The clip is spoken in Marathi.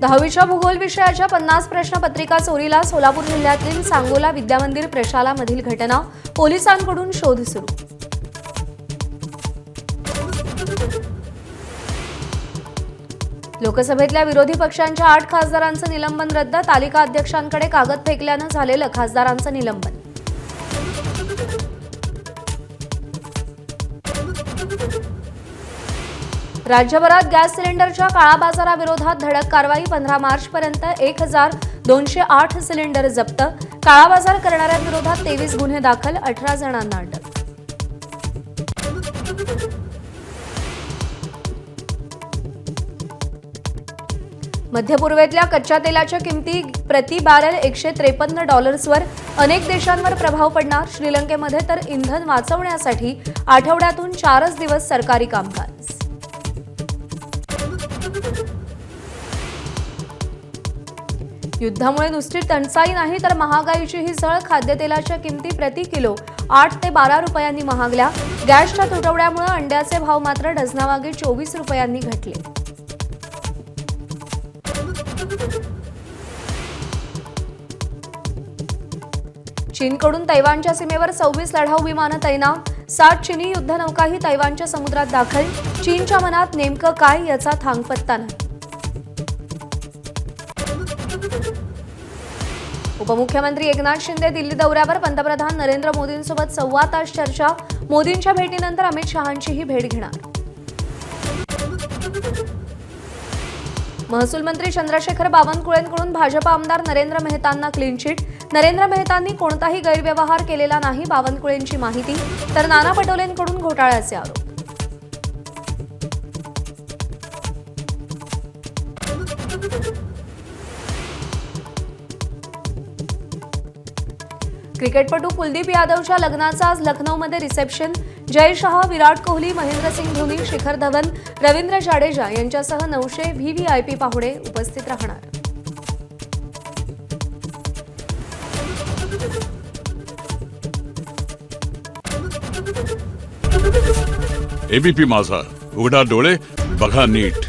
10वीच्या भूगोल विषयाच्या 50 प्रश्नपत्रिका चोरीला सोलापूर जिल्ह्यातील सांगोला विद्यामंदिर प्रशालामधील घटना, पोलिसांकडून शोध सुरू. लोकसभेतल्या विरोधी पक्षांच्या 8 खासदारांचं निलंबन रद्द, तालिका अध्यक्षांकडे कागद फेकल्यानं झालेलं खासदारांचं निलंबन. राज्यभरात गॅस सिलेंडरच्या काळाबाजाराविरोधात धडक कारवाई. 15 मार्चपर्यंत 1208 सिलेंडर जप्त. काळाबाजार करणाऱ्यांविरोधात 23 गुन्हे दाखल, 18 जणांना अटक. मध्य पूर्वेतल्या कच्च्या तेलाच्या किमती प्रति बॅरल $153वर. अनेक देशांवर प्रभाव पडणार. श्रीलंकेमध्ये तर इंधन वाचवण्यासाठी आठवड्यातून 4च दिवस सरकारी कामकाज. युद्धामुळे नुसती टंचाई नाही तर महागाईचीही झळ. खाद्यतेलाच्या किमती प्रति किलो 8 ते 12 रुपयांनी महागल्या. गॅसच्या तुटवड्यामुळे अंड्याचे भाव मात्र डझनामागे 24 रुपयांनी घटले. चीनकडून तैवानच्या सीमेवर 26 लढाऊ विमानं तैनात. 7 चीनी युद्धनौकाही तैवानच्या समुद्रात दाखल. चीनच्या मनात नेमकं काय याचा थांगपत्ता नाही. उपमुख्यमंत्री एकनाथ शिंदे दिल्ली दौऱ्यावर. पंतप्रधान नरेंद्र मोदींसोबत 1.25 तास चर्चा. मोदींच्या भेटीनंतर अमित शहांचीही भेट घेणार. महसूल मंत्री चंद्रशेखर बावनकुळेंकडून भाजप आमदार नरेंद्र मेहतांना क्लीन चिट. नरेंद्र मेहतांनी कोणताही गैरव्यवहार केलेला नाही, बावनकुळेंची माहिती. तर नाना पटोलेंकडून घोटाळ्याचे आरोप. क्रिकेटपटू कुलदीप यादवच्या लग्नाचं आज लखनौमध्ये रिसेप्शन. जय शहा, विराट कोहली, महेंद्रसिंग धोनी, शिखर धवन, रवींद्र जाडेजा यांच्यासह 900 व्हीव्हीआयपी पाहुणे उपस्थित राहणार. एबीपी माझा, उघडा डोळे बघा नीट.